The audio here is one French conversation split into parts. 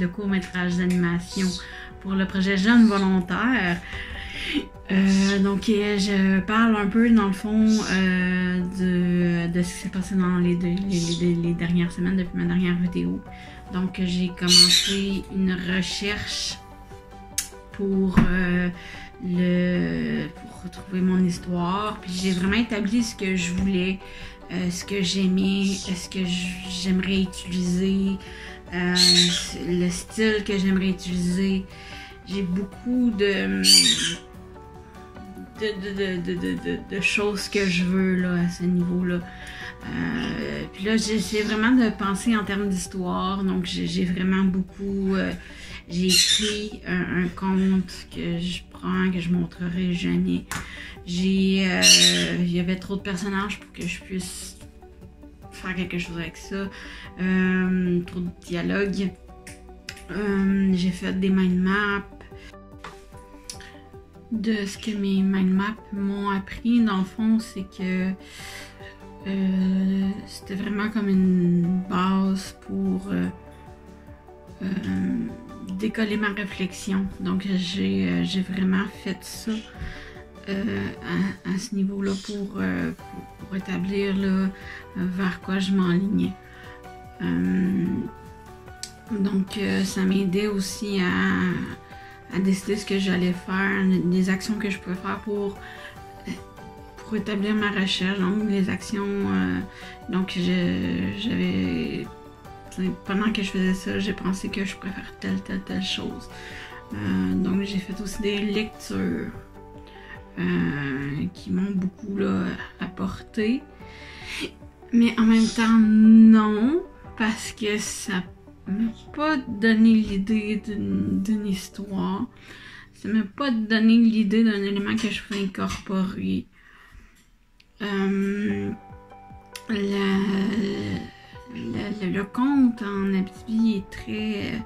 de court-métrage d'animation pour le projet Jeunes Volontaires. Donc, je parle un peu, dans le fond, de ce qui s'est passé dans les dernières semaines depuis ma dernière vidéo. Donc, j'ai commencé une recherche pour retrouver mon histoire. Puis, j'ai vraiment établi ce que je voulais, ce que j'aimais, ce que j'aimerais utiliser, le style que j'aimerais utiliser. J'ai beaucoup de choses que je veux là, à ce niveau-là. Puis là, j'essaie vraiment de penser en termes d'histoire. Donc, j'ai vraiment beaucoup... j'ai écrit un conte que je prends, que je montrerai jamais. Il y avait trop de personnages pour que je puisse faire quelque chose avec ça. Trop de dialogues. J'ai fait des mind maps. De ce que mes mind maps m'ont appris, dans le fond, c'est que c'était vraiment comme une base pour décoller ma réflexion. Donc j'ai vraiment fait ça à ce niveau-là pour établir là, vers quoi je m'enlignais. Donc ça m'aidait aussi à décider ce que j'allais faire, des actions que je pouvais faire pour établir ma recherche, donc les actions, donc j'avais, pendant que je faisais ça, j'ai pensé que je pourrais faire telle chose. Donc j'ai fait aussi des lectures qui m'ont beaucoup là, apporté, mais en même temps non, parce que ça m'a pas donné l'idée d'une histoire. Ça m'a pas donné l'idée d'un élément que je pouvais incorporer. Le conte en Abitibi est très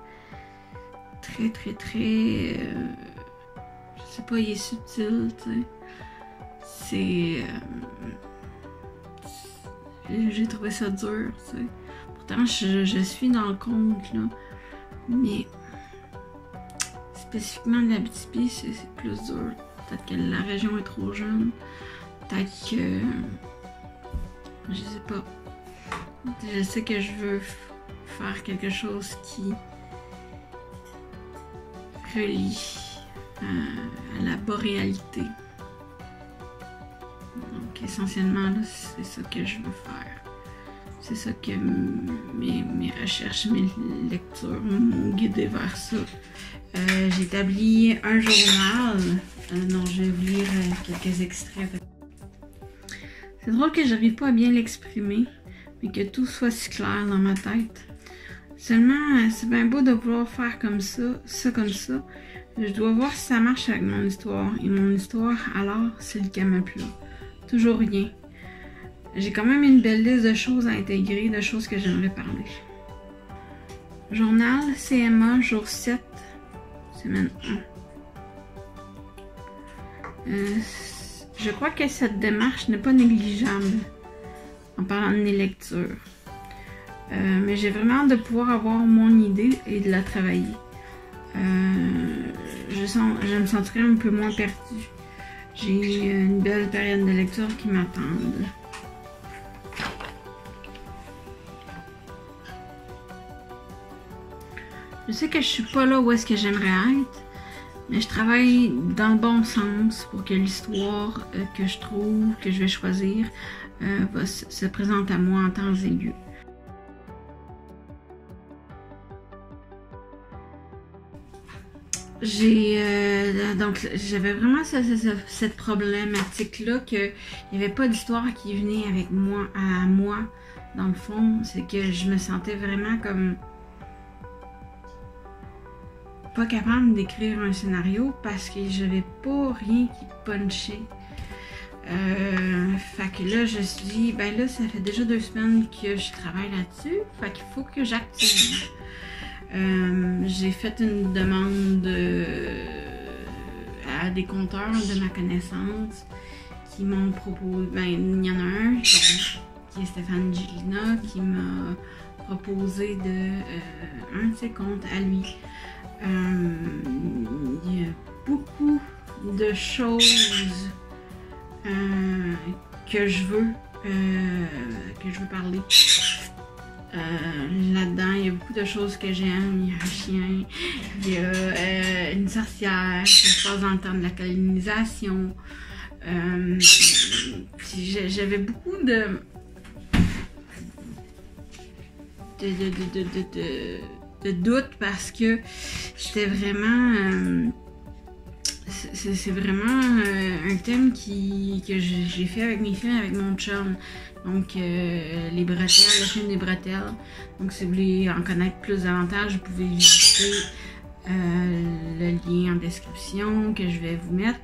je sais pas, il est subtil, tu sais. J'ai trouvé ça dur, tu sais. Pourtant, je suis dans le conte, là, mais spécifiquement de l'Abitibi, c'est plus dur. Peut-être que la région est trop jeune, peut-être que... je sais pas. Je sais que je veux faire quelque chose qui relie à la boréalité. Donc essentiellement, là, c'est ça que je veux faire. C'est ça que mes recherches, mes lectures m'ont guidé vers ça. J'ai établi un journal dont je vais vous lire quelques extraits. C'est drôle que j'arrive pas à bien l'exprimer, mais que tout soit si clair dans ma tête. Seulement, c'est bien beau de vouloir faire comme ça, comme ça. Je dois voir si ça marche avec mon histoire. Et mon histoire, alors, c'est le Camelplat. Toujours rien. J'ai quand même une belle liste de choses à intégrer, de choses que j'aimerais parler. Journal CMA, jour 7, semaine 1. Je crois que cette démarche n'est pas négligeable en parlant de mes lectures. Mais j'ai vraiment hâte de pouvoir avoir mon idée et de la travailler. Je me sentirais un peu moins perdue. J'ai une belle période de lecture qui m'attendent. Je sais que je suis pas là où est-ce que j'aimerais être, mais je travaille dans le bon sens pour que l'histoire que je trouve, que je vais choisir, se présente à moi en temps et lieu. Donc j'avais vraiment cette problématique-là qu'il n'y avait pas d'histoire qui venait avec moi, à moi, dans le fond. C'est que je me sentais vraiment comme pas capable d'écrire un scénario parce que j'avais pas rien qui punchait. Fait que là, je me suis dit, ben là, ça fait déjà 2 semaines que je travaille là-dessus. Fait qu'il faut que j'active. J'ai fait une demande à des conteurs de ma connaissance qui m'ont proposé, ben il y en a un qui est Stéphane Gélina qui m'a proposer un de ses comptes à lui. Il y a beaucoup de choses que je veux parler. Là-dedans, il y a beaucoup de choses que j'aime. Il y a un chien, il y a une sorcière, ça se passe dans le temps de la colonisation. J'avais beaucoup de doutes parce que c'était vraiment c'est vraiment un thème que j'ai fait avec mes films, avec mon chum. Donc, les bretelles, le film des bretelles. Donc, si vous voulez en connaître plus davantage, vous pouvez visiter le lien en description que je vais vous mettre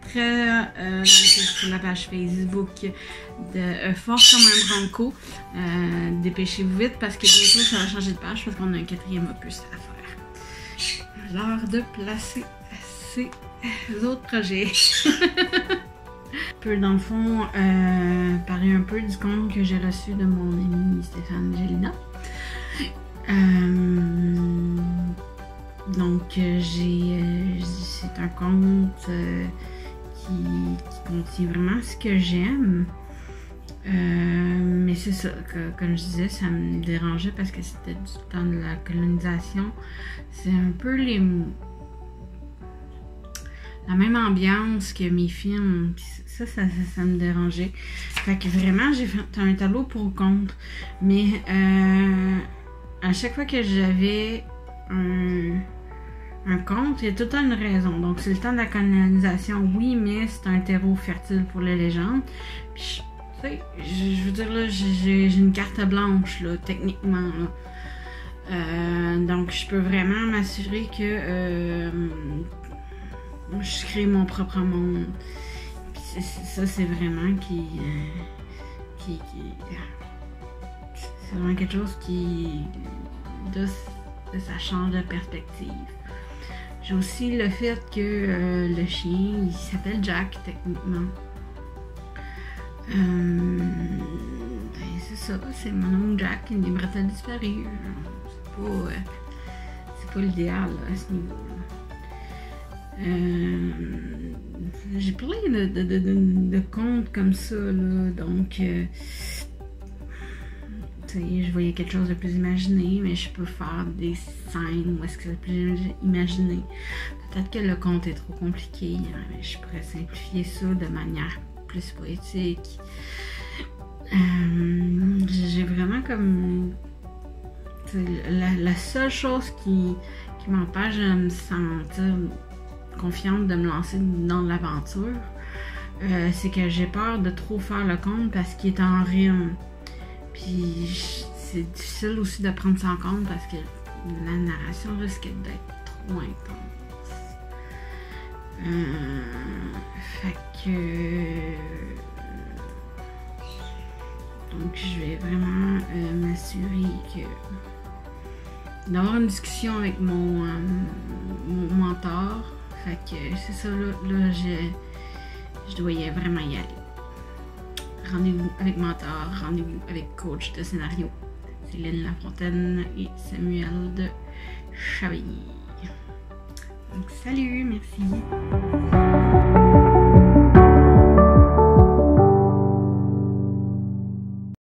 sur la page Facebook de Fort comme un Bronco. Dépêchez-vous vite parce que bientôt ça va changer de page parce qu'on a un 4e opus à faire. L'heure de placer ces autres projets. Dans le fond, parler un peu du compte que j'ai reçu de mon ami Stéphane Gélina. Donc, c'est un compte qui contient vraiment ce que j'aime. Mais c'est ça, comme je disais, ça me dérangeait parce que c'était du temps de la colonisation. C'est un peu la même ambiance que mes films. Ça me dérangeait. Fait que vraiment, j'ai fait un tableau pour ou contre. Mais à chaque fois que j'avais un compte, il y a tout le temps une raison. Donc, c'est le temps de la colonisation, oui, mais c'est un terreau fertile pour les légendes. Puis, je veux dire, là, j'ai une carte blanche, là, techniquement, là. Donc, je peux vraiment m'assurer que je crée mon propre monde. Puis ça, c'est vraiment c'est vraiment quelque chose ça change de perspective. J'ai aussi le fait que le chien, il s'appelle Jack, techniquement. C'est ça, c'est mon oncle Jack, il est bretelles disparu. C'est pas l'idéal à ce niveau-là. J'ai plein de comptes comme ça, là, donc je voyais quelque chose de plus imaginé, mais je peux faire des scènes où est-ce que c'est plus imaginé. Peut-être que le conte est trop compliqué, hein, mais je pourrais simplifier ça de manière plus poétique. J'ai vraiment comme la seule chose qui m'empêche de me sentir confiante de me lancer dans l'aventure, c'est que j'ai peur de trop faire le conte parce qu'il est en rime. Puis c'est difficile aussi de prendre ça en compte parce que la narration risque d'être trop intense. Fait que donc je vais vraiment m'assurer d'avoir une discussion avec mon mentor. Fait que c'est ça, là je dois vraiment y aller. Rendez-vous avec mentor, rendez-vous avec coach de scénario, Céline Lafontaine et Samuel de Chavilly. Donc salut, merci.